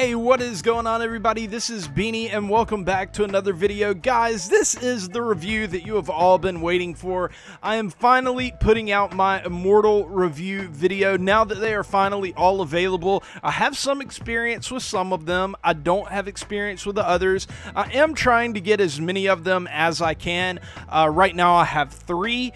Hey, what is going on, everybody? This is Beanie and welcome back to another video. Guys, this is the review that you have all been waiting for. I am finally putting out my Immortal review video now that they are finally all available. I have some experience with some of them. I don't have experience with the others. I am trying to get as many of them as I can. Right now I have 3.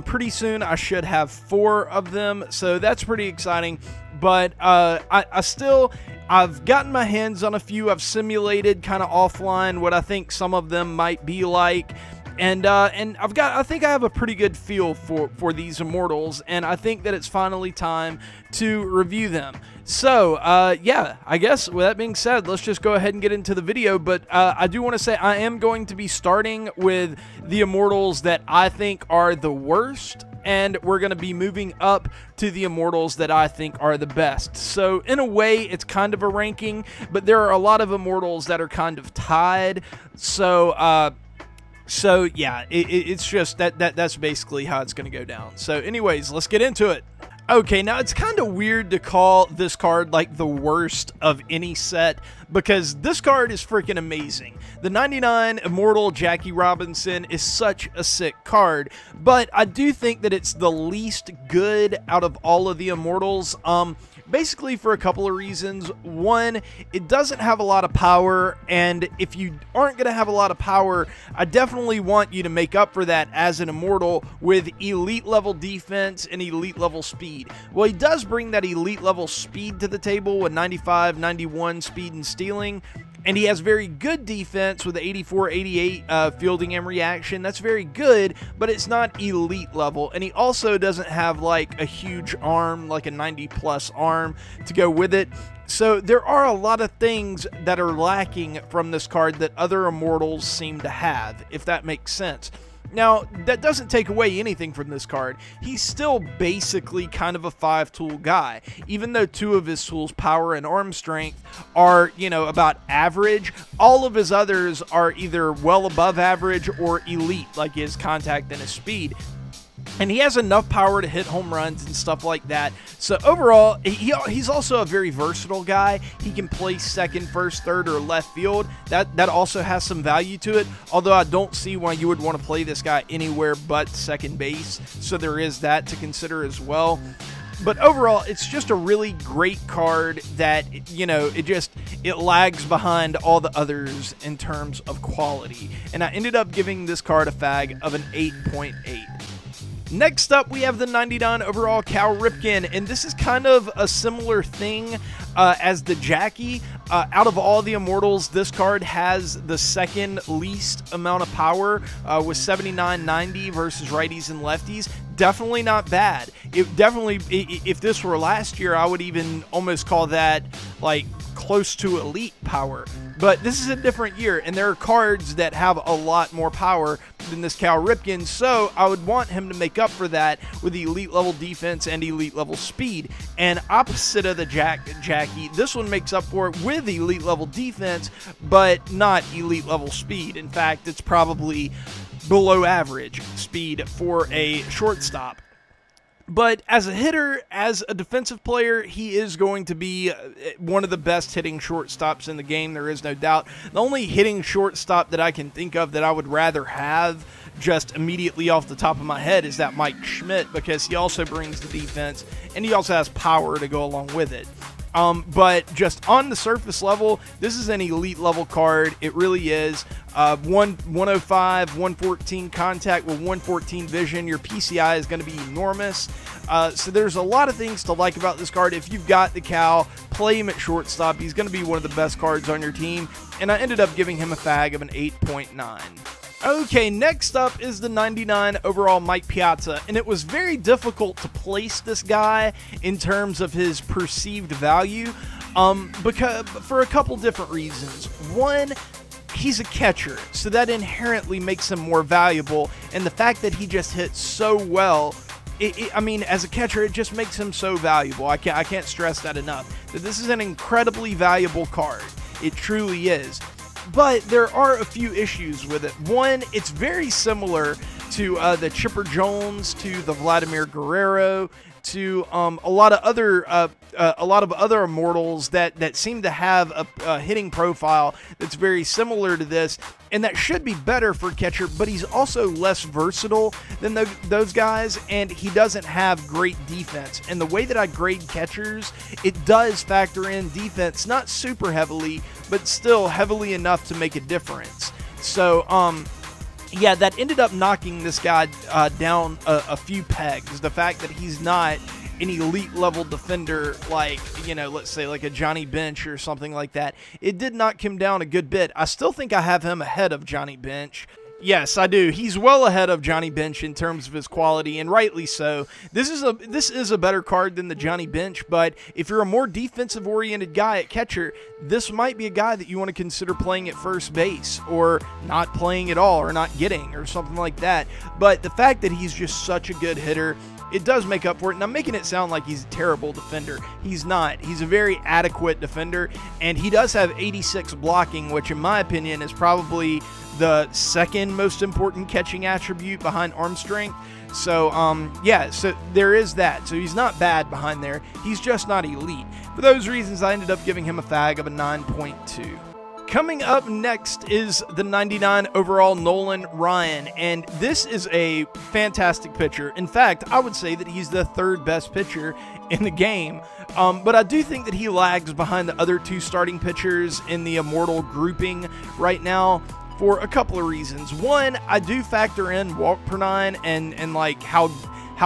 Pretty soon I should have 4 of them, so that's pretty exciting. But I've gotten my hands on a few. I've simulated kind of offline what I think some of them might be like, and I think I have a pretty good feel for these Immortals, and I think that it's finally time to review them. So yeah, I guess with that being said, let's just go ahead and get into the video. But I do want to say I am going to be starting with the Immortals that I think are the worst, and we're going to be moving up to the Immortals that I think are the best. So in a way, it's kind of a ranking, but there are a lot of Immortals that are kind of tied. So yeah, it's just that's basically how it's going to go down. So anyways, let's get into it. Okay, now it's kind of weird to call this card like the worst of any set because this card is freaking amazing. The 99 Immortal Jackie Robinson is such a sick card, but I do think that it's the least good out of all of the Immortals. Basically for a couple of reasons. One, it doesn't have a lot of power, and if you aren't going to have a lot of power, I definitely want you to make up for that as an Immortal with elite level defense and elite level speed. Well, he does bring that elite level speed to the table with 95, 91 speed and stealing. And he has very good defense with 84, 88 fielding and reaction. That's very good, but it's not elite level. And he also doesn't have like a huge arm, like a 90+ arm to go with it. So there are a lot of things that are lacking from this card that other Immortals seem to have, if that makes sense. Now, that doesn't take away anything from this card. He's still basically kind of a 5-tool guy. Even though 2 of his tools, power and arm strength, are, you know, about average, all of his others are either well above average or elite, like his contact and his speed. And he has enough power to hit home runs and stuff like that. So overall, he's also a very versatile guy. He can play second, first, third, or left field. That also has some value to it. Although I don't see why you would want to play this guy anywhere but second base. So there is that to consider as well. But overall, it's just a really great card that, you know, it lags behind all the others in terms of quality. And I ended up giving this card a fag of an 8.8. Next up, we have the 99 overall Cal Ripken, and this is kind of a similar thing as the Jackie. Out of all the Immortals, this card has the second least amount of power with 79-90 versus righties and lefties. Definitely not bad. It definitely, if this were last year, I would even almost call that like close to elite power. But this is a different year, and there are cards that have a lot more power than this Cal Ripken, so I would want him to make up for that with elite level defense and elite level speed. And opposite of the Jackie, this one makes up for it with elite level defense, but not elite level speed. In fact, it's probably below average speed for a shortstop. But as a hitter, as a defensive player, he is going to be one of the best hitting shortstops in the game. There is no doubt. The only hitting shortstop that I can think of that I would rather have just immediately off the top of my head is that Mike Schmidt, because he also brings the defense and he also has power to go along with it. But just on the surface level, this is an elite level card. It really is. 105, 114 contact with 114 vision. Your PCI is going to be enormous. So there's a lot of things to like about this card. If you've got the Cal, play him at shortstop. He's going to be one of the best cards on your team. And I ended up giving him a fag of an 8.9. Okay, next up is the 99 overall Mike Piazza, and it was very difficult to place this guy in terms of his perceived value because for a couple different reasons. One, he's a catcher, so that inherently makes him more valuable, and the fact that he just hits so well, I mean, as a catcher, it just makes him so valuable. I can't stress that enough. That this is an incredibly valuable card. It truly is. But there are a few issues with it. One, it's very similar to the Chipper Jones, to the Vladimir Guerrero, to a lot of other immortals that seem to have a hitting profile that's very similar to this, and that should be better for catcher, but he's also less versatile than those guys, and he doesn't have great defense. And the way that I grade catchers, it does factor in defense, not super heavily, but still heavily enough to make a difference. So, yeah, that ended up knocking this guy down a few pegs. The fact that he's not an elite level defender like, you know, let's say like a Johnny Bench or something like that, it did knock him down a good bit. I still think I have him ahead of Johnny Bench. Yes, I do. He's well ahead of Johnny Bench in terms of his quality, and rightly so. This is a better card than the Johnny Bench, but if you're a more defensive-oriented guy at catcher, this might be a guy that you want to consider playing at first base, or not playing at all, or not getting, or something like that. But the fact that he's just such a good hitter, it does make up for it. And I'm making it sound like he's a terrible defender. He's not. He's a very adequate defender, and he does have 86 blocking, which in my opinion is probably the second most important catching attribute behind arm strength. So, yeah, so there is that. So he's not bad behind there. He's just not elite. For those reasons, I ended up giving him a fag of a 9.2. Coming up next is the 99 overall Nolan Ryan, and this is a fantastic pitcher. In fact, I would say that he's the third best pitcher in the game, but I do think that he lags behind the other two starting pitchers in the Immortal grouping right now for a couple of reasons. One, I do factor in walk per nine and like how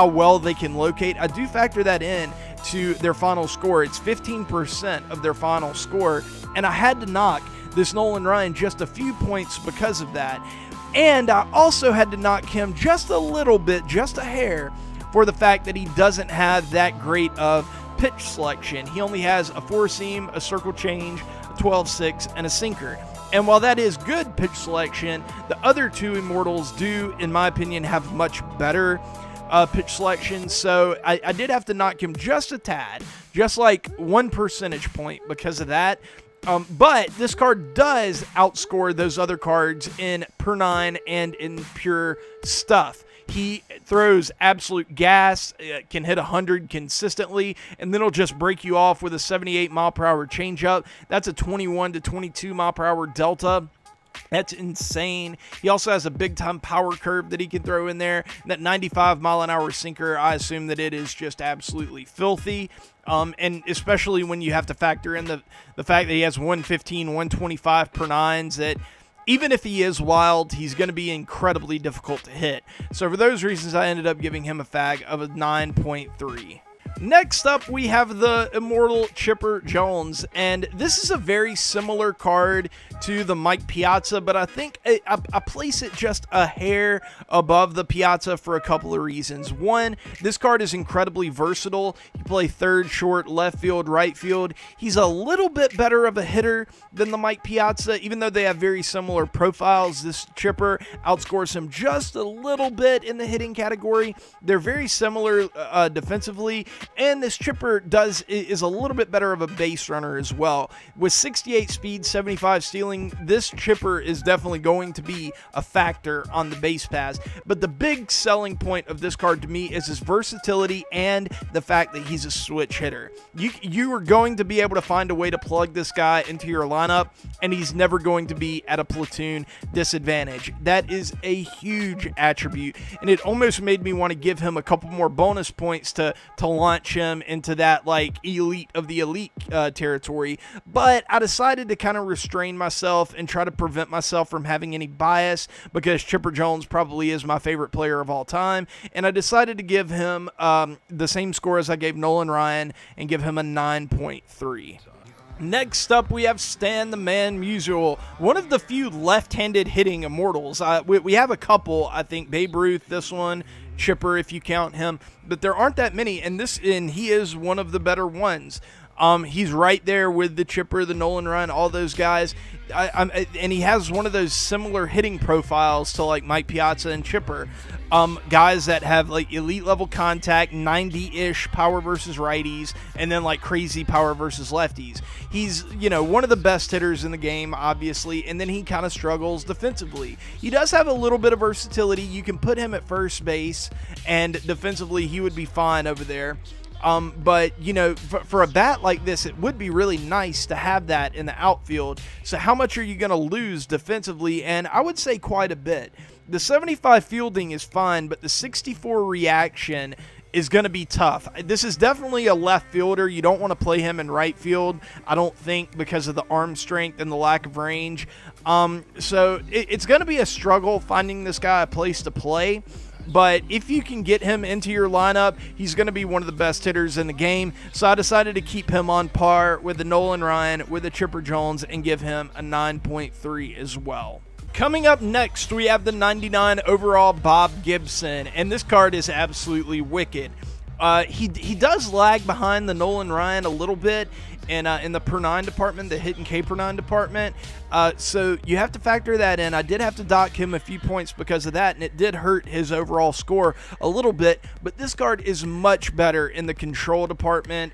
well they can locate. I do factor that in to their final score. It's 15% of their final score, and I had to knock this Nolan Ryan just a few points because of that. And I also had to knock him just a little bit, just a hair, for the fact that he doesn't have that great of pitch selection. He only has a four-seam, a circle change, a 12-6, and a sinker. And while that is good pitch selection, the other two Immortals do, in my opinion, have much better pitch selection. So I did have to knock him just a tad, just like 1 percentage point because of that. But this card does outscore those other cards in per nine and in pure stuff. He throws absolute gas, can hit 100 consistently, and then he'll just break you off with a 78-mile-per-hour changeup. That's a 21 to 22-mile-per-hour delta. That's insane. He also has a big-time power curve that he can throw in there. That 95-mile-an-hour sinker, I assume that it is just absolutely filthy. And especially when you have to factor in the fact that he has 115, 125 per nines, that even if he is wild, he's going to be incredibly difficult to hit. So for those reasons, I ended up giving him a fag of a 9.3. Next up, we have the Immortal Chipper Jones, and this is a very similar card to the Mike Piazza, but I think I place it just a hair above the Piazza for a couple of reasons. One, this card is incredibly versatile. You play third, short, left field, right field. He's a little bit better of a hitter than the Mike Piazza, even though they have very similar profiles. This Chipper outscores him just a little bit in the hitting category. They're very similar defensively. And this Chipper is a little bit better of a base runner as well. With 68 speed, 75 stealing, this Chipper is definitely going to be a factor on the base pass. But the big selling point of this card to me is his versatility and the fact that he's a switch hitter. You are going to be able to find a way to plug this guy into your lineup, and he's never going to be at a platoon disadvantage. That is a huge attribute, and it almost made me want to give him a couple more bonus points to launch him into that like elite of the elite territory, but I decided to kind of restrain myself and try to prevent myself from having any bias, because Chipper Jones probably is my favorite player of all time, and I decided to give him the same score as I gave Nolan Ryan and give him a 9.3. Next up, we have Stan the Man Musial, one of the few left-handed hitting Immortals. We have a couple, I think. Babe Ruth, this one, Chipper if you count him, but there aren't that many, and he is one of the better ones. He's right there with the Chipper, the Nolan Ryan, all those guys. And he has one of those similar hitting profiles to like Mike Piazza and Chipper. Guys that have like elite level contact, 90-ish power versus righties, and then like crazy power versus lefties. He's, you know, one of the best hitters in the game, obviously, and then he kind of struggles defensively. He does have a little bit of versatility. You can put him at first base, and defensively he would be fine over there. But, you know, for a bat like this, it would be really nice to have that in the outfield. So how much are you going to lose defensively? And I would say quite a bit. The 75 fielding is fine, but the 64 reaction is going to be tough. This is definitely a left fielder. You don't want to play him in right field, I don't think, because of the arm strength and the lack of range. So it's going to be a struggle finding this guy a place to play. But if you can get him into your lineup, he's going to be one of the best hitters in the game. So I decided to keep him on par with the Nolan Ryan, with the Chipper Jones, and give him a 9.3 as well. Coming up next, we have the 99 overall Bob Gibson, and this card is absolutely wicked. He does lag behind the Nolan Ryan a little bit in the per 9 department, the hit and K per 9 department. So you have to factor that in. I did have to dock him a few points because of that, and it did hurt his overall score a little bit. But this card is much better in the control department.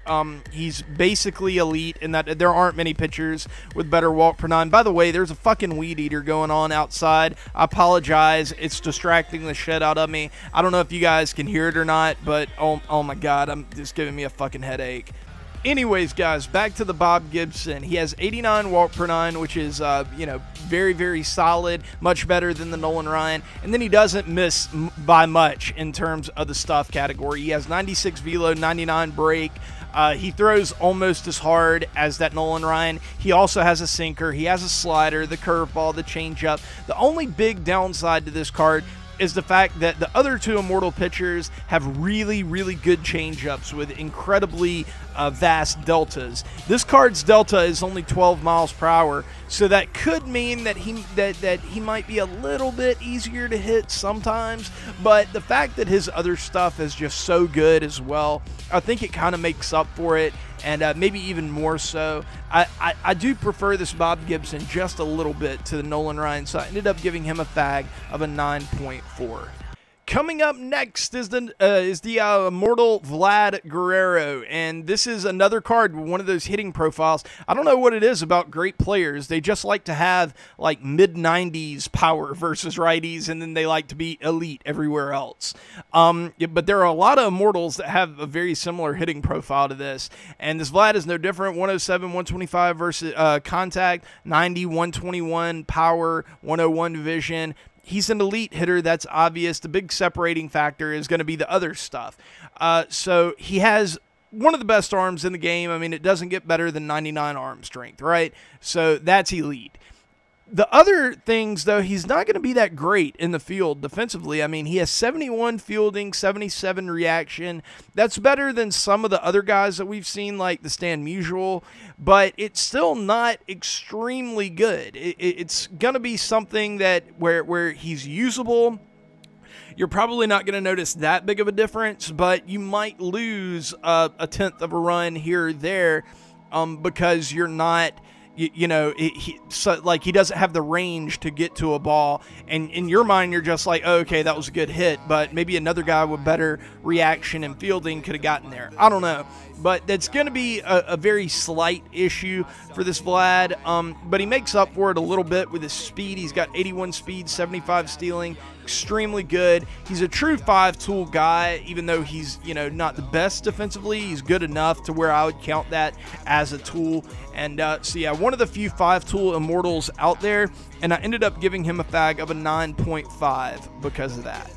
He's basically elite in that there aren't many pitchers with better walk per 9. By the way, there's a fucking weed eater going on outside. I apologize. It's distracting the shit out of me. I don't know if you guys can hear it or not, but oh my God, it's giving me a fucking headache. Anyways, guys, back to the Bob Gibson. He has 89 walk per 9, which is, you know, very, very solid, much better than the Nolan Ryan. And then he doesn't miss by much in terms of the stuff category. He has 96 velo, 99 break. He throws almost as hard as that Nolan Ryan. He also has a sinker. He has a slider, the curveball, the changeup. The only big downside to this card is the fact that the other two Immortal pitchers have really, really good changeups with incredibly vast deltas. This card's delta is only 12 miles per hour, so that could mean that he might be a little bit easier to hit sometimes, but the fact that his other stuff is just so good as well, I think it kind of makes up for it, and maybe even more so. I do prefer this Bob Gibson just a little bit to the Nolan Ryan, so I ended up giving him a fag of a 9.4. Coming up next is the Immortal Vlad Guerrero, and this is another card with one of those hitting profiles. I don't know what it is about great players. They just like to have like mid-90s power versus righties, and then they like to be elite everywhere else. But there are a lot of Immortals that have a very similar hitting profile to this, and this Vlad is no different. 107, 125 versus contact, 90, 121 power, 101 vision. He's an elite hitter, that's obvious. The big separating factor is going to be the other stuff. So he has one of the best arms in the game. I mean, it doesn't get better than 99 arm strength, right? So that's elite. The other things, though, he's not going to be that great in the field defensively. I mean, he has 71 fielding, 77 reaction. That's better than some of the other guys that we've seen, like the Stan Musial, but it's still not extremely good. It's going to be something that where he's usable. You're probably not going to notice that big of a difference, but you might lose a tenth of a run here or there because you're not... You know, he doesn't have the range to get to a ball, and in your mind you're just like, oh, okay, that was a good hit, but maybe another guy with better reaction and fielding could have gotten there. I don't know, but that's going to be a very slight issue for this Vlad, but he makes up for it a little bit with his speed. He's got 81 speed, 75 stealing, extremely good. He's a true 5-tool guy, even though he's, you know, not the best defensively. He's good enough to where I would count that as a tool. And so yeah, one of the few 5-tool Immortals out there, and I ended up giving him a fag of a 9.5 because of that.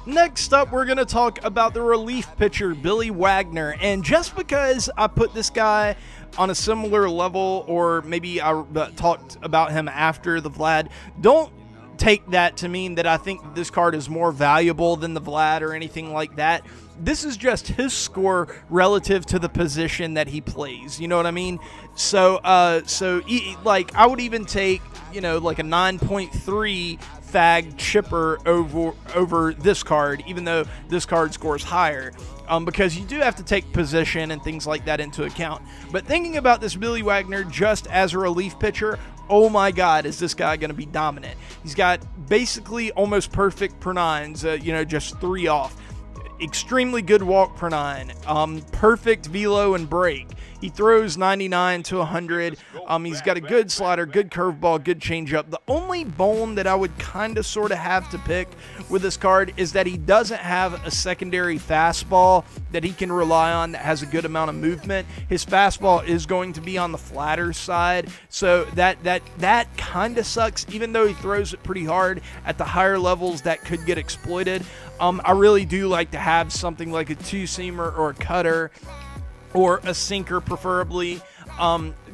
Next up, we're going to talk about the relief pitcher, Billy Wagner. And just because I put this guy on a similar level, or maybe I talked about him after the Vlad, don't take that to mean that I think this card is more valuable than the Vlad or anything like that. This is just his score relative to the position that he plays. You know what I mean? So, like, I would even take, you know, like a 9.3 fag chipper over this card, even though this card scores higher. Because you do have to take position and things like that into account. But thinking about this Billy Wagner just as a relief pitcher, oh my God, is this guy going to be dominant? He's got basically almost perfect per nines, just 3 off. Extremely good walk per 9, perfect velo and break. He throws 99 to 100. He's got a good slider, good curveball, good changeup. The only bone that I would kind of sort of have to pick with this card is that he doesn't have a secondary fastball that he can rely on that has a good amount of movement. His fastball is going to be on the flatter side, so that kind of sucks. Even though he throws it pretty hard at the higher levels, that could get exploited. I really do like to have something like a 2-seamer or a cutter or a sinker preferably,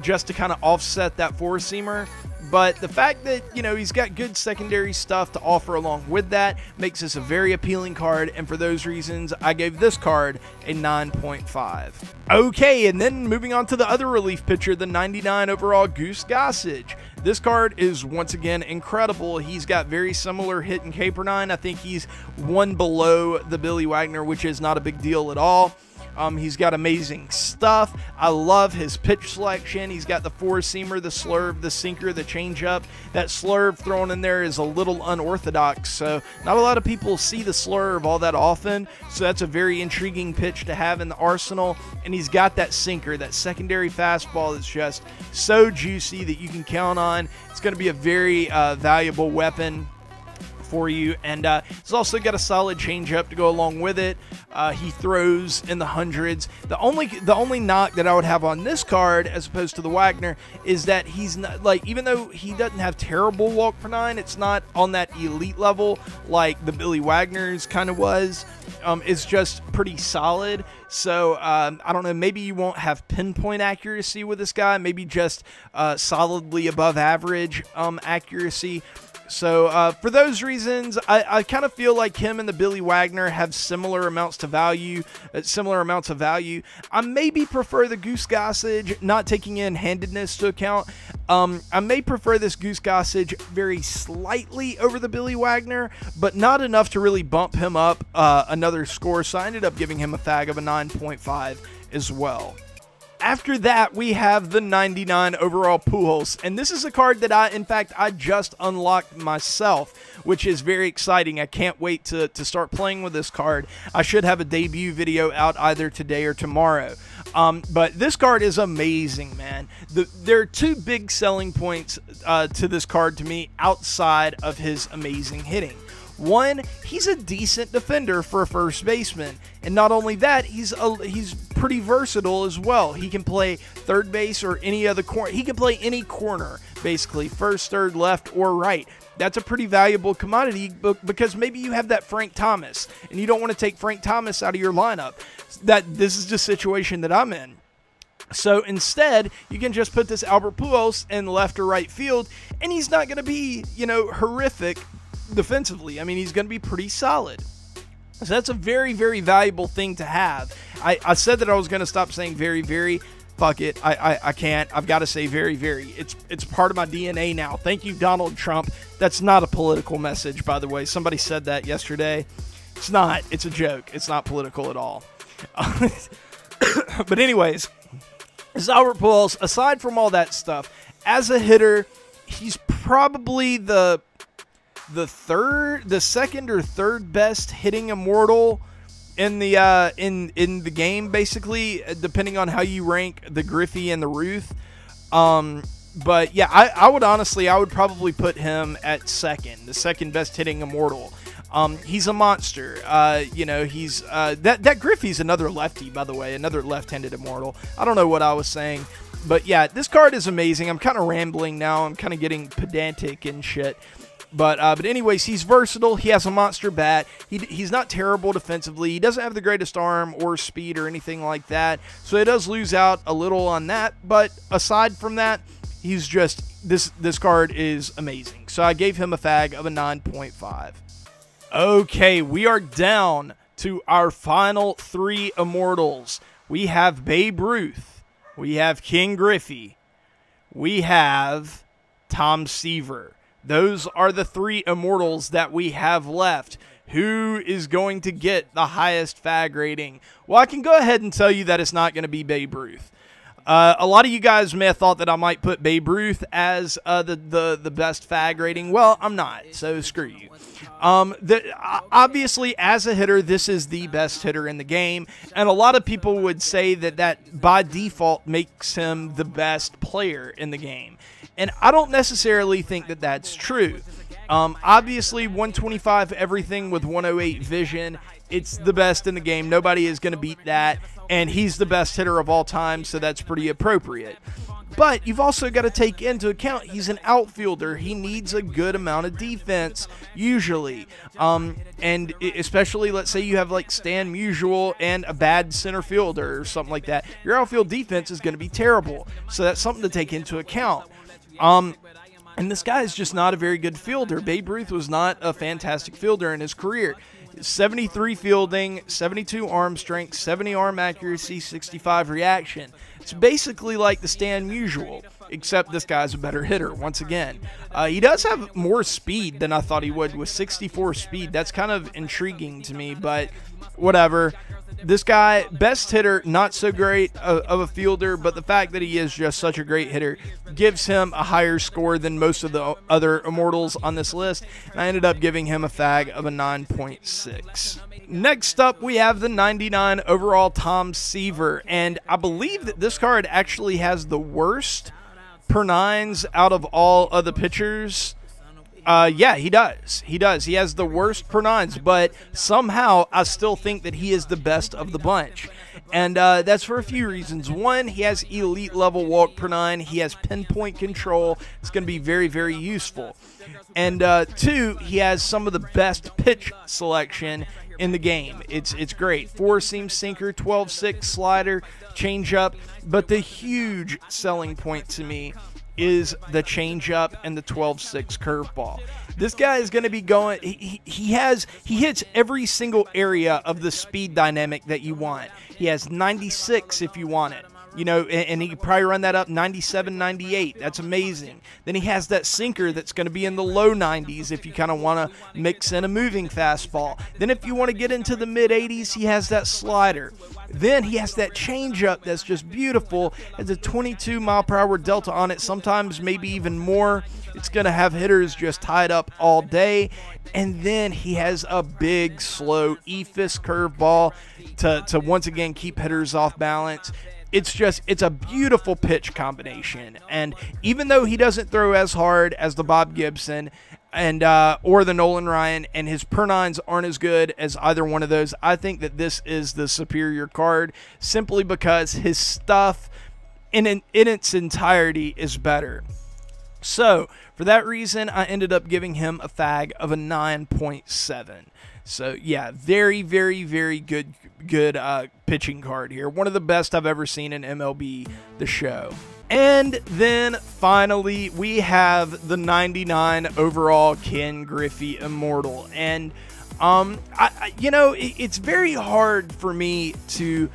just to kind of offset that 4-seamer. But the fact that, he's got good secondary stuff to offer along with that makes this a very appealing card, and for those reasons, I gave this card a 9.5. Okay, and then moving on to the other relief pitcher, the 99 overall Goose Gossage. This card is once again incredible. He's got very similar hit and K per 9. I think he's one below the Billy Wagner, which is not a big deal at all. He's got amazing stuff. I love his pitch selection. He's got the 4-seamer, the slurve, the sinker, the changeup. That slurve thrown in there is a little unorthodox, so not a lot of people see the slurve all that often, so that's a very intriguing pitch to have in the arsenal. And he's got that sinker, that secondary fastball that's just so juicy that you can count on. It's going to be a very valuable weapon for you, and he's also got a solid changeup to go along with it. He throws in the hundreds. The only knock that I would have on this card as opposed to the Wagner is that he's not, like, even though he doesn't have terrible walk per 9, it's not on that elite level like the Billy Wagner's kind of was. It's just pretty solid. So I don't know, maybe you won't have pinpoint accuracy with this guy, maybe just solidly above average accuracy. So for those reasons, I kind of feel like him and the Billy Wagner have similar amounts of value. I maybe prefer the Goose Gossage, not taking in handedness to account. I may prefer this Goose Gossage very slightly over the Billy Wagner, but not enough to really bump him up another score. So I ended up giving him a fag of a 9.5 as well. After that, we have the 99 overall Pujols, and this is a card that I just unlocked myself, which is very exciting. I can't wait to start playing with this card. I should have a debut video out either today or tomorrow. But this card is amazing, man. There are 2 big selling points to this card to me outside of his amazing hitting. One, he's a decent defender for a first baseman, and not only that, he's pretty versatile as well. He can play third base or any other corner. He can play any corner, basically, first, third, left, or right. That's a pretty valuable commodity because maybe you have that Frank Thomas, and you don't want to take Frank Thomas out of your lineup. This is the situation that I'm in. So instead, you can just put this Albert Pujols in left or right field, and he's not going to be, horrific defensively. I mean, he's going to be pretty solid. So that's a very, very valuable thing to have. I said that I was going to stop saying very, very. Fuck it. I can't. I've got to say very, very. It's part of my DNA now. Thank you, Donald Trump. That's not a political message, by the way. Somebody said that yesterday. It's not. It's a joke. It's not political at all. But anyways, this Albert Pujols, aside from all that stuff, as a hitter, he's probably the second or third best hitting immortal in the game, basically, depending on how you rank the Griffey and the Ruth. But yeah, I would probably put him at second, the second best hitting immortal. He's a monster. He's that Griffey's another lefty, by the way, another left-handed immortal. I don't know what I was saying, but yeah, this card is amazing. I'm kind of rambling now. I'm kind of getting pedantic and shit. But anyways, he's versatile. He has a monster bat. He's not terrible defensively. He doesn't have the greatest arm or speed or anything like that. So he does lose out a little on that. But aside from that, he's just, this card is amazing. So I gave him a fag of a 9.5. Okay, we are down to our final 3 immortals. We have Babe Ruth. We have Ken Griffey. We have Tom Seaver. those are the 3 immortals that we have left. Who is going to get the highest fag rating? Well, I can go ahead and tell you that it's not going to be Babe Ruth. A lot of you guys may have thought that I might put Babe Ruth as the best fag rating. Well, I'm not, so screw you. Obviously, as a hitter, this is the best hitter in the game, and a lot of people would say that by default makes him the best player in the game. And I don't necessarily think that that's true. Obviously, 125 everything with 108 vision, it's the best in the game. Nobody is going to beat that, and he's the best hitter of all time, so that's pretty appropriate. But you've also got to take into account he's an outfielder. He needs a good amount of defense, usually. And especially, let's say you have like Stan Musial and a bad center fielder or something like that. Your outfield defense is going to be terrible, so that's something to take into account. And this guy is just not a very good fielder. Babe Ruth was not a fantastic fielder in his career. 73 fielding, 72 arm strength, 70 arm accuracy, 65 reaction. It's basically like the Stan Musial, except this guy's a better hitter, once again. He does have more speed than I thought he would, with 64 speed. That's kind of intriguing to me, but whatever. This guy, best hitter, not so great of a fielder, but the fact that he is just such a great hitter gives him a higher score than most of the other immortals on this list, and I ended up giving him a fag of a 9.6. Next up, we have the 99 overall Tom Seaver, and I believe that this card actually has the worst per nines out of all of the pitchers. Yeah, he does. He does. He has the worst per nines, but somehow I still think that he is the best of the bunch. And that's for a few reasons. One, he has elite level walk per nine. He has pinpoint control. It's going to be very, very useful. And two, he has some of the best pitch selection in the game. It's great. 4-seam sinker, 12-6 slider, changeup. But the huge selling point to me is the changeup and the 12-6 curveball. This guy is going to be going. He hits every single area of the speed dynamic that you want. He has 96 if you want it. You know, and he could probably run that up 97, 98. That's amazing. Then he has that sinker that's going to be in the low 90s if you kind of want to mix in a moving fastball. Then if you want to get into the mid 80s, he has that slider. Then he has that changeup that's just beautiful. Has a 22 mile per hour delta on it, sometimes maybe even more. It's going to have hitters just tied up all day. And then he has a big, slow eephus curveball to once again keep hitters off balance. It's a beautiful pitch combination, and even though he doesn't throw as hard as the Bob Gibson and or the Nolan Ryan, and his per nines aren't as good as either one of those, I think that this is the superior card simply because his stuff in its entirety is better. So for that reason, I ended up giving him a fag of a 9.7. So yeah, very, very, very good pitching card here. One of the best I've ever seen in MLB The Show. And then finally, we have the 99 overall Ken Griffey Immortal. And you know, it's very hard for me to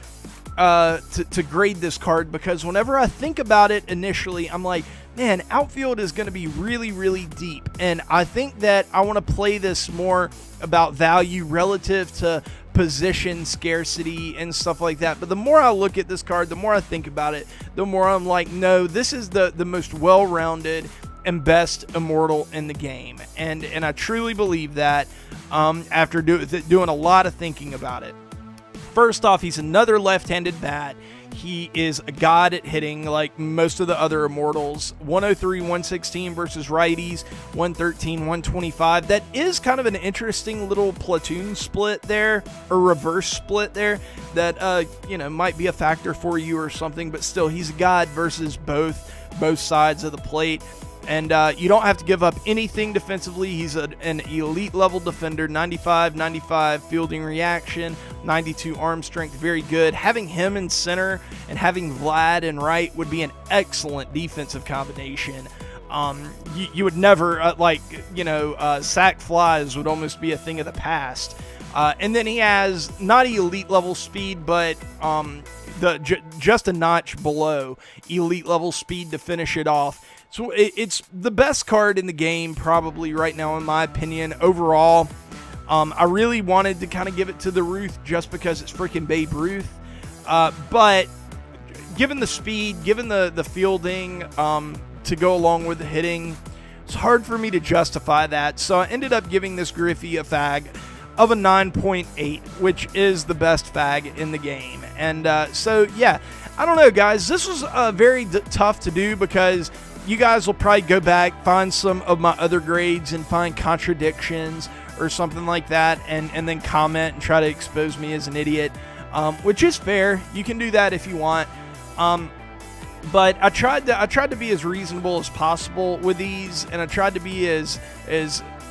grade this card, because whenever I think about it initially, I'm like, man, outfield is going to be really, really deep. And I think that I want to play this more about value relative to position scarcity and stuff like that. But the more I look at this card, the more I think about it, the more I'm like, no, this is the most well-rounded and best immortal in the game. And I truly believe that after doing a lot of thinking about it. First off, he's another left-handed bat. He is a god at hitting like most of the other immortals. 103, 116 versus righties, 113, 125. That is kind of an interesting little platoon split there, or reverse split there, that you know, might be a factor for you or something, but still, he's a god versus both sides of the plate. And you don't have to give up anything defensively. He's an elite level defender. 95 fielding reaction, 92 arm strength, very good. Having him in center and having Vlad in right would be an excellent defensive combination. You would never sack flies would almost be a thing of the past. And then he has not elite level speed, but just a notch below elite level speed to finish it off. So it's the best card in the game probably right now, in my opinion, overall. I really wanted to kind of give it to the Ruth just because it's freaking Babe Ruth. But given the speed, given the fielding to go along with the hitting, it's hard for me to justify that. So I ended up giving this Griffey a fag of a 9.8, which is the best fag in the game. And so, yeah, I don't know, guys. This was very tough to do because you guys will probably go back, find some of my other grades and find contradictions or something like that, and then comment and try to expose me as an idiot, which is fair. You can do that if you want. But I tried to be as reasonable as possible with these, and I tried to be as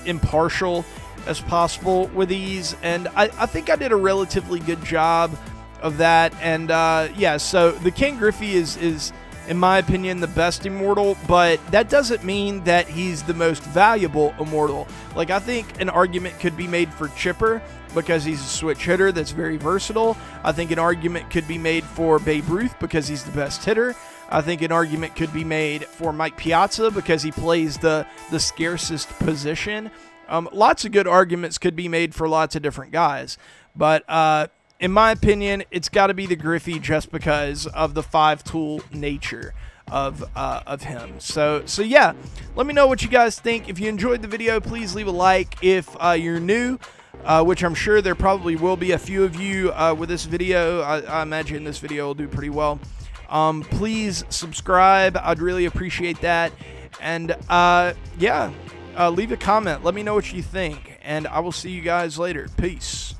impartial as possible with these, and I think I did a relatively good job of that. And yeah, so the Ken Griffey is in my opinion the best immortal, but that doesn't mean that he's the most valuable immortal. Like, I think an argument could be made for Chipper because he's a switch hitter that's very versatile. I think an argument could be made for Babe Ruth because he's the best hitter. I think an argument could be made for Mike Piazza because he plays the scarcest position. Lots of good arguments could be made for lots of different guys, but in my opinion, it's got to be the Griffey just because of the 5-tool nature of him. So yeah, let me know what you guys think. If you enjoyed the video, please leave a like. If you're new, which I'm sure there probably will be a few of you with this video, I imagine this video will do pretty well. Please subscribe. I'd really appreciate that. And yeah, leave a comment. Let me know what you think, and I will see you guys later. Peace.